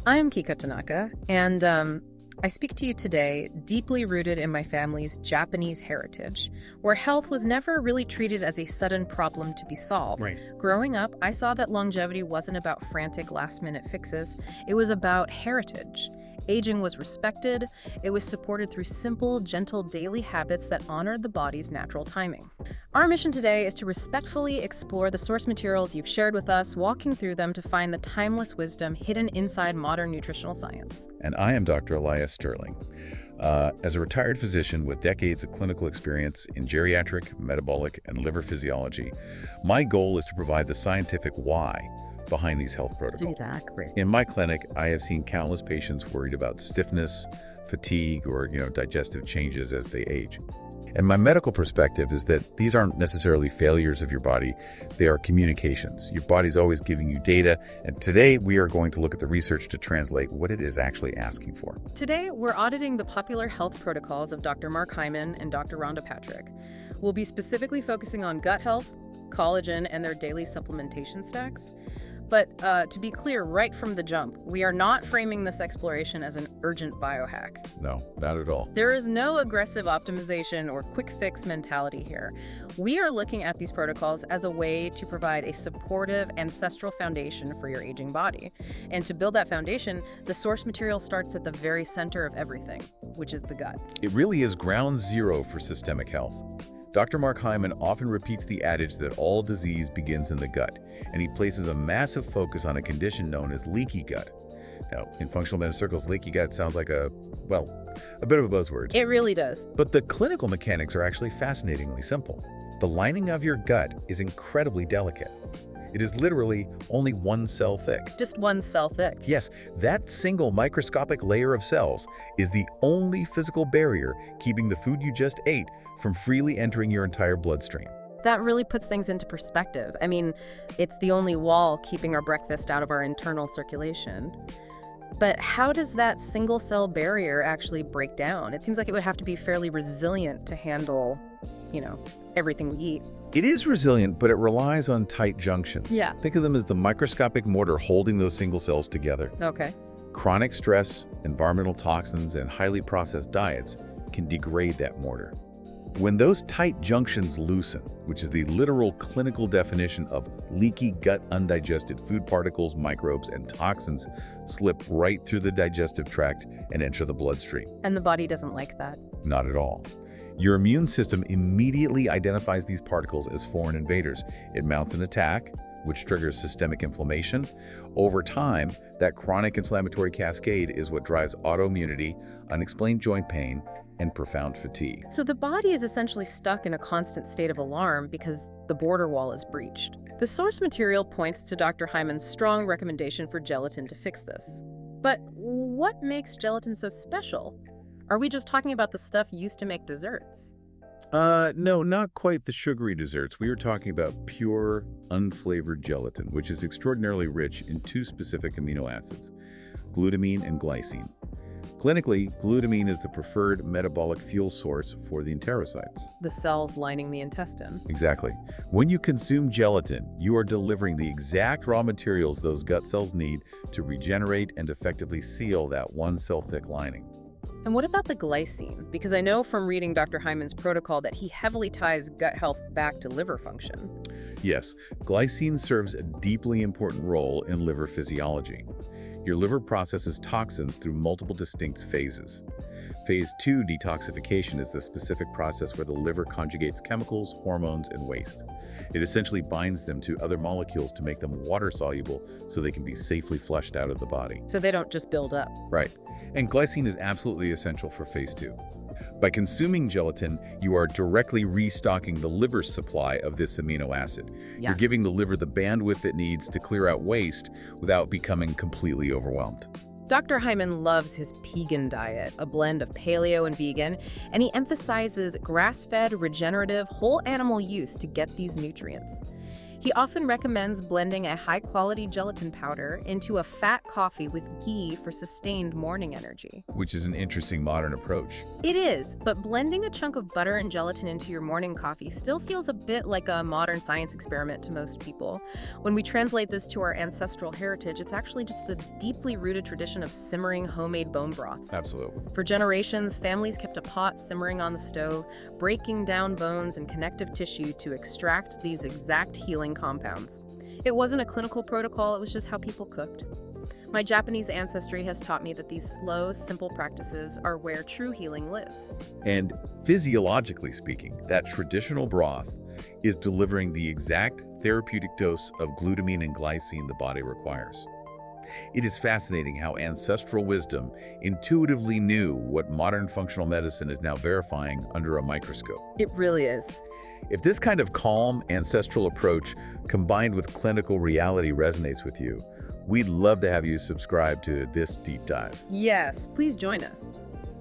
I'm Kika Tanaka, and I speak to you today deeply rooted in my family's Japanese heritage, where health was never really treated as a sudden problem to be solved. Right. Growing up, I saw that longevity wasn't about frantic last-minute fixes. It was about heritage. Aging was respected. It was supported through simple, gentle daily habits that honored the body's natural timing. Our mission today is to respectfully explore the source materials you've shared with us, walking through them to find the timeless wisdom hidden inside modern nutritional science. And I am Dr. Elias Sterling. As a retired physician with decades of clinical experience in geriatric, metabolic, and liver physiology, my goal is to provide the scientific why behind these health protocols. Exactly. In my clinic, I have seen countless patients worried about stiffness, fatigue, or digestive changes as they age. And my medical perspective is that these aren't necessarily failures of your body, they are communications. Your body's always giving you data, and today we are going to look at the research to translate what it is actually asking for. Today, we're auditing the popular health protocols of Dr. Mark Hyman and Dr. Rhonda Patrick. We'll be specifically focusing on gut health, collagen, and their daily supplementation stacks. But to be clear right from the jump, we are not framing this exploration as an urgent biohack. No, not at all. There is no aggressive optimization or quick fix mentality here. We are looking at these protocols as a way to provide a supportive ancestral foundation for your aging body. And to build that foundation, the source material starts at the very center of everything, which is the gut. It really is ground zero for systemic health. Dr. Mark Hyman often repeats the adage that all disease begins in the gut, and he places a massive focus on a condition known as leaky gut. Now, in functional medicine circles, leaky gut sounds like a bit of a buzzword. It really does. But the clinical mechanics are actually fascinatingly simple. The lining of your gut is incredibly delicate. It is literally only one cell thick. Just one cell thick. Yes, that single microscopic layer of cells is the only physical barrier keeping the food you just ate from freely entering your entire bloodstream. That really puts things into perspective. I mean, it's the only wall keeping our breakfast out of our internal circulation. But how does that single cell barrier actually break down? It seems like it would have to be fairly resilient to handle, everything we eat. It is resilient, but it relies on tight junctions. Yeah. Think of them as the microscopic mortar holding those single cells together. Okay. Chronic stress, environmental toxins, and highly processed diets can degrade that mortar. When those tight junctions loosen, which is the literal clinical definition of leaky gut, undigested food particles, microbes, and toxins slip right through the digestive tract and enter the bloodstream. And the body doesn't like that. Not at all. Your immune system immediately identifies these particles as foreign invaders. It mounts an attack, which triggers systemic inflammation. Over time, that chronic inflammatory cascade is what drives autoimmunity, unexplained joint pain, and profound fatigue. So the body is essentially stuck in a constant state of alarm because the border wall is breached. The source material points to Dr. Hyman's strong recommendation for gelatin to fix this. But what makes gelatin so special? Are we just talking about the stuff used to make desserts? No, not quite the sugary desserts. We were talking about pure, unflavored gelatin, which is extraordinarily rich in two specific amino acids, glutamine and glycine. Clinically, glutamine is the preferred metabolic fuel source for the enterocytes. The cells lining the intestine. Exactly. When you consume gelatin, you are delivering the exact raw materials those gut cells need to regenerate and effectively seal that one cell thick lining. And what about the glycine? Because I know from reading Dr. Hyman's protocol that he heavily ties gut health back to liver function. Yes, glycine serves a deeply important role in liver physiology. Your liver processes toxins through multiple distinct phases. Phase 2 detoxification is the specific process where the liver conjugates chemicals, hormones, and waste. It essentially binds them to other molecules to make them water-soluble so they can be safely flushed out of the body. So they don't just build up. Right. And glycine is absolutely essential for phase 2. By consuming gelatin, you are directly restocking the liver's supply of this amino acid. Yeah. You're giving the liver the bandwidth it needs to clear out waste without becoming completely overwhelmed. Dr. Hyman loves his pegan diet, a blend of paleo and vegan, and he emphasizes grass-fed, regenerative, whole animal use to get these nutrients. He often recommends blending a high-quality gelatin powder into a fat coffee with ghee for sustained morning energy. Which is an interesting modern approach. It is, but blending a chunk of butter and gelatin into your morning coffee still feels a bit like a modern science experiment to most people. When we translate this to our ancestral heritage, it's actually just the deeply rooted tradition of simmering homemade bone broths. Absolutely. For generations, families kept a pot simmering on the stove, breaking down bones and connective tissue to extract these exact healing compounds. It wasn't a clinical protocol, it was just how people cooked. My Japanese ancestry has taught me that these slow, simple practices are where true healing lives. And physiologically speaking, that traditional broth is delivering the exact therapeutic dose of glutamine and glycine the body requires. It is fascinating how ancestral wisdom intuitively knew what modern functional medicine is now verifying under a microscope. It really is. If this kind of calm, ancestral approach combined with clinical reality resonates with you, we'd love to have you subscribe to this deep dive. Yes, please join us.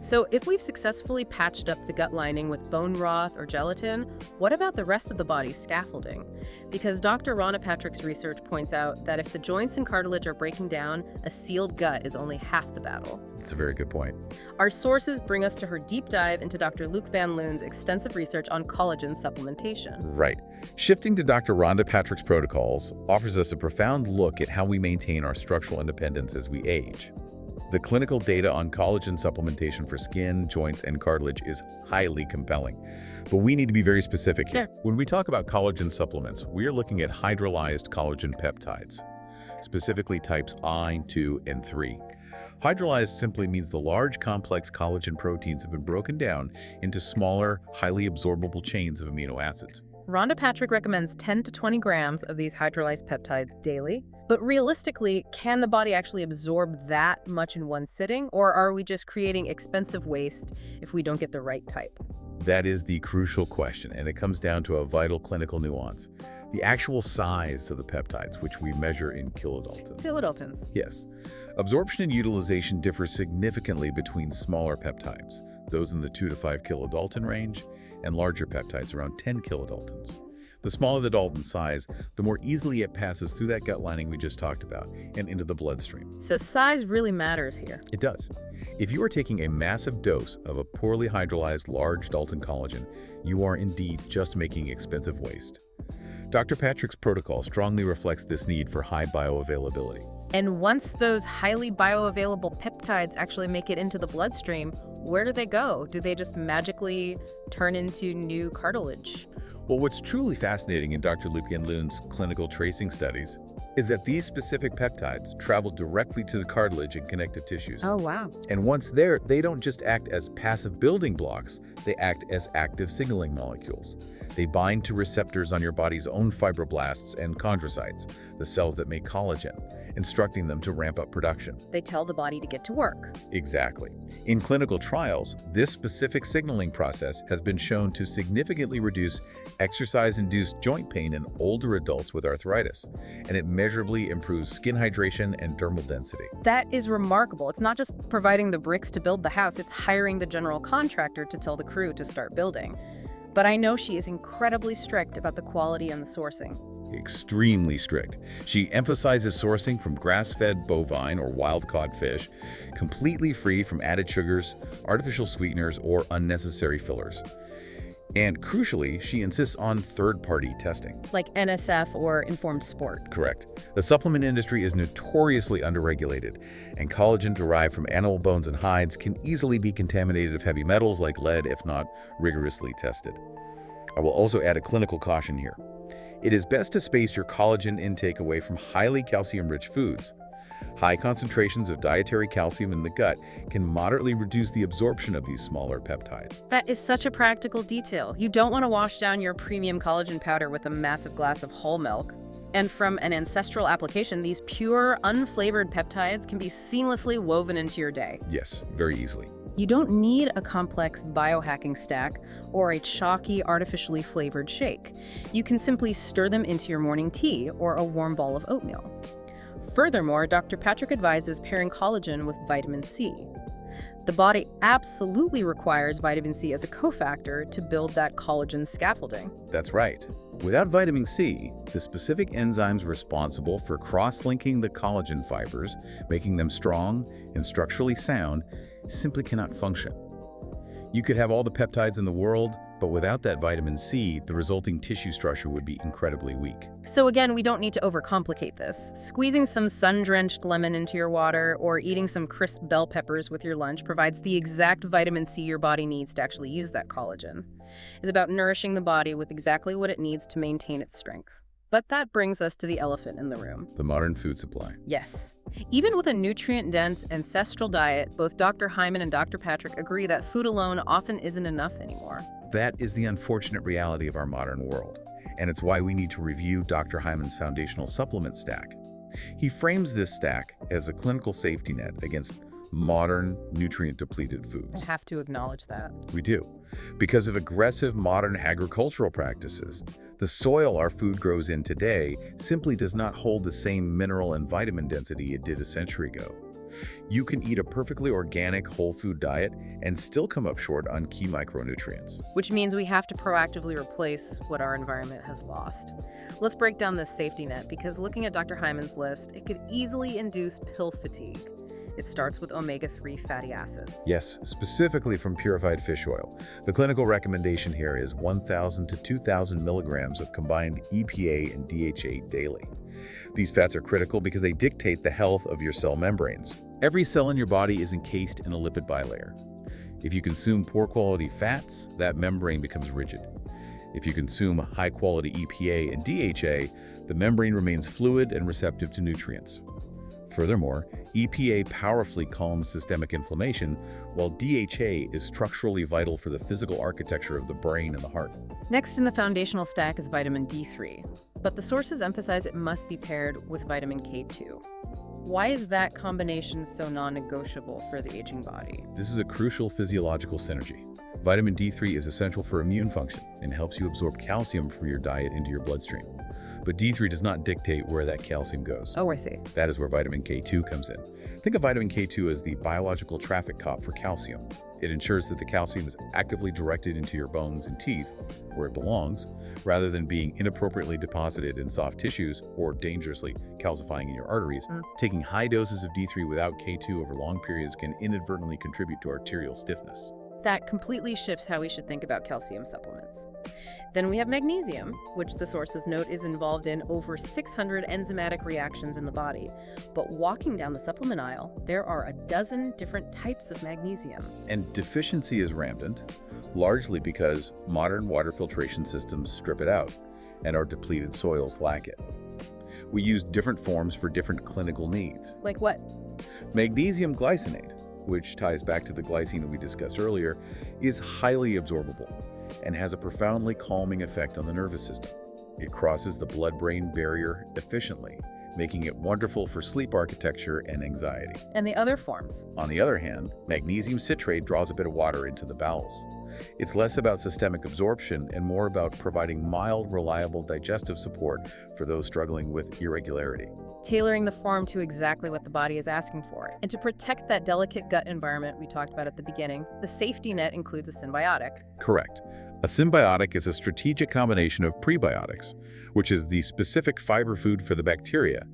So if we've successfully patched up the gut lining with bone broth or gelatin, what about the rest of the body's scaffolding? Because Dr. Rhonda Patrick's research points out that if the joints and cartilage are breaking down, a sealed gut is only half the battle. That's a very good point. Our sources bring us to her deep dive into Dr. Luc Van Loon's extensive research on collagen supplementation. Right. Shifting to Dr. Rhonda Patrick's protocols offers us a profound look at how we maintain our structural independence as we age. The clinical data on collagen supplementation for skin, joints, and cartilage is highly compelling. But we need to be very specific here. When we talk about collagen supplements, we are looking at hydrolyzed collagen peptides, specifically types I, 2, and 3. Hydrolyzed simply means the large, complex collagen proteins have been broken down into smaller, highly absorbable chains of amino acids. Rhonda Patrick recommends 10 to 20 grams of these hydrolyzed peptides daily. But realistically, can the body actually absorb that much in one sitting, or are we just creating expensive waste if we don't get the right type? That is the crucial question, and it comes down to a vital clinical nuance. The actual size of the peptides, which we measure in kilodaltons. Kilodaltons. Yes. Absorption and utilization differ significantly between smaller peptides, those in the 2 to 5 kilodalton range, and larger peptides around 10 kilodaltons. The smaller the Dalton size, the more easily it passes through that gut lining we just talked about and into the bloodstream. So size really matters here. It does. If you are taking a massive dose of a poorly hydrolyzed large Dalton collagen, you are indeed just making expensive waste. Dr. Patrick's protocol strongly reflects this need for high bioavailability. And once those highly bioavailable peptides actually make it into the bloodstream, where do they go? Do they just magically turn into new cartilage? Well, what's truly fascinating in Dr. Luc Van Loon's clinical tracing studies is that these specific peptides travel directly to the cartilage and connective tissues. Oh, wow. And once there, they don't just act as passive building blocks, they act as active signaling molecules. They bind to receptors on your body's own fibroblasts and chondrocytes, the cells that make collagen, instructing them to ramp up production. They tell the body to get to work. Exactly. In clinical trials, this specific signaling process has been shown to significantly reduce exercise-induced joint pain in older adults with arthritis, and it measurably improves skin hydration and dermal density. That is remarkable. It's not just providing the bricks to build the house, it's hiring the general contractor to tell the crew to start building. But I know she is incredibly strict about the quality and the sourcing. Extremely strict. She emphasizes sourcing from grass-fed bovine or wild-caught fish, completely free from added sugars, artificial sweeteners, or unnecessary fillers. And crucially, she insists on third-party testing. Like NSF or Informed Sport. Correct. The supplement industry is notoriously underregulated, and collagen derived from animal bones and hides can easily be contaminated with heavy metals like lead if not rigorously tested. I will also add a clinical caution here. It is best to space your collagen intake away from highly calcium-rich foods. High concentrations of dietary calcium in the gut can moderately reduce the absorption of these smaller peptides. That is such a practical detail. You don't want to wash down your premium collagen powder with a massive glass of whole milk. And from an ancestral application, these pure, unflavored peptides can be seamlessly woven into your day. Yes, very easily. You don't need a complex biohacking stack or a chalky, artificially flavored shake. You can simply stir them into your morning tea or a warm bowl of oatmeal. Furthermore, Dr. Patrick advises pairing collagen with vitamin C. The body absolutely requires vitamin C as a cofactor to build that collagen scaffolding. That's right. Without vitamin C, the specific enzymes responsible for cross-linking the collagen fibers, making them strong and structurally sound, simply cannot function. You could have all the peptides in the world, but without that vitamin C, the resulting tissue structure would be incredibly weak. So again, we don't need to overcomplicate this. Squeezing some sun-drenched lemon into your water or eating some crisp bell peppers with your lunch provides the exact vitamin C your body needs to actually use that collagen. It's about nourishing the body with exactly what it needs to maintain its strength. But that brings us to the elephant in the room. The modern food supply. Yes. Even with a nutrient-dense ancestral diet, both Dr. Hyman and Dr. Patrick agree that food alone often isn't enough anymore. That is the unfortunate reality of our modern world, and it's why we need to review Dr. Hyman's foundational supplement stack. He frames this stack as a clinical safety net against modern, nutrient-depleted foods. I have to acknowledge that. We do. Because of aggressive modern agricultural practices, the soil our food grows in today simply does not hold the same mineral and vitamin density it did a century ago. You can eat a perfectly organic whole food diet and still come up short on key micronutrients. Which means we have to proactively replace what our environment has lost. Let's break down this safety net, because looking at Dr. Hyman's list, it could easily induce pill fatigue. It starts with omega-3 fatty acids. Yes, specifically from purified fish oil. The clinical recommendation here is 1,000 to 2,000 milligrams of combined EPA and DHA daily. These fats are critical because they dictate the health of your cell membranes. Every cell in your body is encased in a lipid bilayer. If you consume poor quality fats, that membrane becomes rigid. If you consume high quality EPA and DHA, the membrane remains fluid and receptive to nutrients. Furthermore, EPA powerfully calms systemic inflammation, while DHA is structurally vital for the physical architecture of the brain and the heart. Next in the foundational stack is vitamin D3, but the sources emphasize it must be paired with vitamin K2. Why is that combination so non-negotiable for the aging body? This is a crucial physiological synergy. Vitamin D3 is essential for immune function and helps you absorb calcium from your diet into your bloodstream. But D3 does not dictate where that calcium goes. Oh, I see. That is where vitamin K2 comes in. Think of vitamin K2 as the biological traffic cop for calcium. It ensures that the calcium is actively directed into your bones and teeth, where it belongs, rather than being inappropriately deposited in soft tissues or dangerously calcifying in your arteries. Taking high doses of D3 without K2 over long periods can inadvertently contribute to arterial stiffness. That completely shifts how we should think about calcium supplements. Then we have magnesium, which the sources note is involved in over 600 enzymatic reactions in the body. But walking down the supplement aisle, there are a dozen different types of magnesium. And deficiency is rampant, largely because modern water filtration systems strip it out, and our depleted soils lack it. We use different forms for different clinical needs. Like what? Magnesium glycinate, which ties back to the glycine we discussed earlier, is highly absorbable and has a profoundly calming effect on the nervous system. It crosses the blood-brain barrier efficiently, making it wonderful for sleep architecture and anxiety. And the other forms? On the other hand, magnesium citrate draws a bit of water into the bowels. It's less about systemic absorption and more about providing mild, reliable digestive support for those struggling with irregularity. Tailoring the form to exactly what the body is asking for. And to protect that delicate gut environment we talked about at the beginning, the safety net includes a symbiotic. Correct. A symbiotic is a strategic combination of prebiotics, which is the specific fiber food for the bacteria,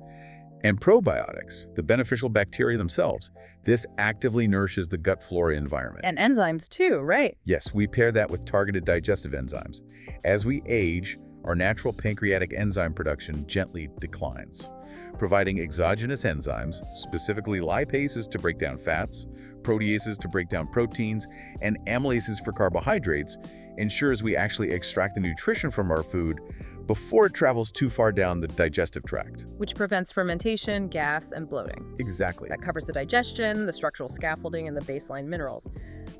and probiotics, the beneficial bacteria themselves. This actively nourishes the gut flora environment. And enzymes too, right? Yes, we pair that with targeted digestive enzymes. As we age, our natural pancreatic enzyme production gently declines. Providing exogenous enzymes, specifically lipases to break down fats, proteases to break down proteins, and amylases for carbohydrates, ensures we actually extract the nutrition from our food before it travels too far down the digestive tract. Which prevents fermentation, gas, and bloating. Exactly. That covers the digestion, the structural scaffolding, and the baseline minerals.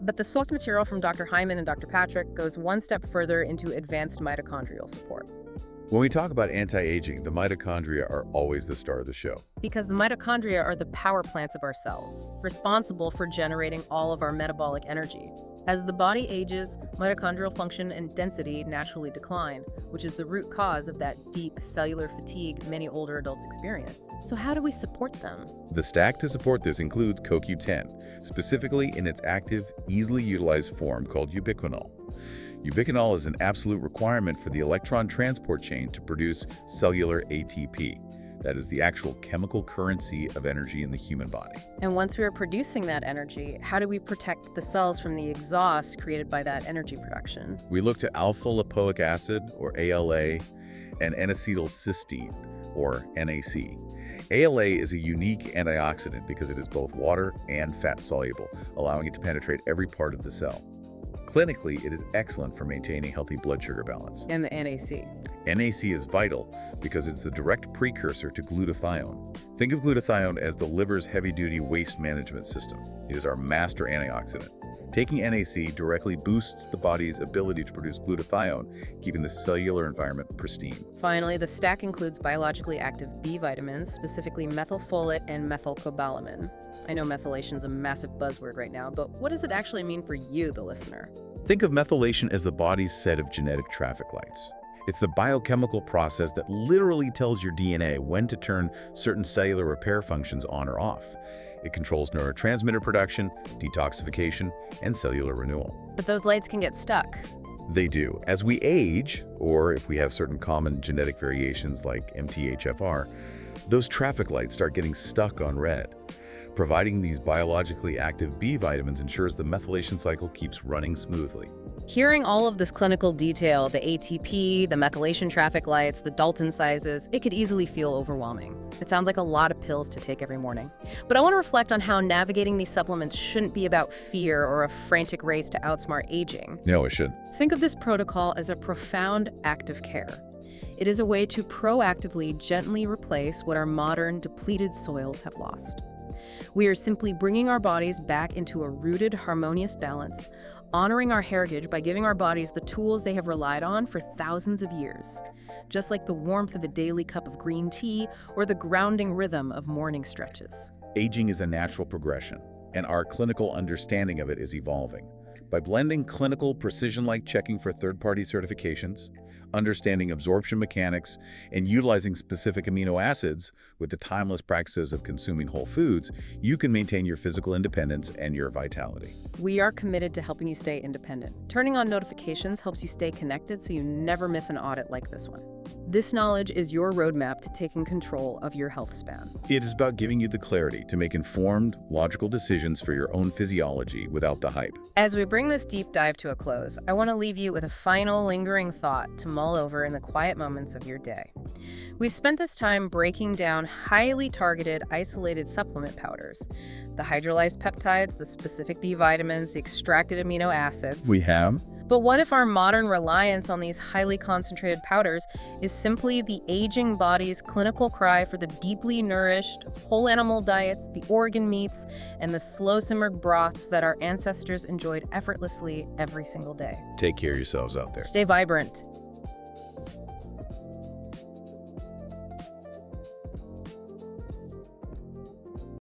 But the source material from Dr. Hyman and Dr. Patrick goes one step further into advanced mitochondrial support. When we talk about anti-aging, the mitochondria are always the star of the show. Because the mitochondria are the power plants of our cells, responsible for generating all of our metabolic energy. As the body ages, mitochondrial function and density naturally decline, which is the root cause of that deep cellular fatigue many older adults experience. So how do we support them? The stack to support this includes CoQ10, specifically in its active, easily utilized form called ubiquinol. Ubiquinol is an absolute requirement for the electron transport chain to produce cellular ATP. That is the actual chemical currency of energy in the human body. And once we are producing that energy, how do we protect the cells from the exhaust created by that energy production? We look to alpha-lipoic acid, or ALA, and N-acetylcysteine, or NAC. ALA is a unique antioxidant because it is both water and fat soluble, allowing it to penetrate every part of the cell. Clinically, it is excellent for maintaining healthy blood sugar balance. And the NAC. NAC is vital because it's the direct precursor to glutathione. Think of glutathione as the liver's heavy-duty waste management system. It is our master antioxidant. Taking NAC directly boosts the body's ability to produce glutathione, keeping the cellular environment pristine. Finally, the stack includes biologically active B vitamins, specifically methylfolate and methylcobalamin. I know methylation is a massive buzzword right now, but what does it actually mean for you, the listener? Think of methylation as the body's set of genetic traffic lights. It's the biochemical process that literally tells your DNA when to turn certain cellular repair functions on or off. It controls neurotransmitter production, detoxification, and cellular renewal. But those lights can get stuck. They do. As we age, or if we have certain common genetic variations like MTHFR, those traffic lights start getting stuck on red. Providing these biologically active B vitamins ensures the methylation cycle keeps running smoothly. Hearing all of this clinical detail, the ATP, the methylation traffic lights, the Dalton sizes, it could easily feel overwhelming. It sounds like a lot of pills to take every morning. But I want to reflect on how navigating these supplements shouldn't be about fear or a frantic race to outsmart aging. No, it shouldn't. Think of this protocol as a profound act of care. It is a way to proactively, gently replace what our modern, depleted soils have lost. We are simply bringing our bodies back into a rooted, harmonious balance, honoring our heritage by giving our bodies the tools they have relied on for thousands of years, just like the warmth of a daily cup of green tea or the grounding rhythm of morning stretches. Aging is a natural progression, and our clinical understanding of it is evolving. By blending clinical precision like checking for third-party certifications, understanding absorption mechanics, and utilizing specific amino acids with the timeless practices of consuming whole foods, you can maintain your physical independence and your vitality. We are committed to helping you stay independent. Turning on notifications helps you stay connected so you never miss an audit like this one. This knowledge is your roadmap to taking control of your health span. It is about giving you the clarity to make informed, logical decisions for your own physiology without the hype. As we bring this deep dive to a close, I want to leave you with a final lingering thought to mull over in the quiet moments of your day. We've spent this time breaking down highly targeted, isolated supplement powders, the hydrolyzed peptides, the specific B vitamins, the extracted amino acids. We have. But what if our modern reliance on these highly concentrated powders is simply the aging body's clinical cry for the deeply nourished, whole animal diets, the organ meats, and the slow-simmered broths that our ancestors enjoyed effortlessly every single day? Take care of yourselves out there. Stay vibrant,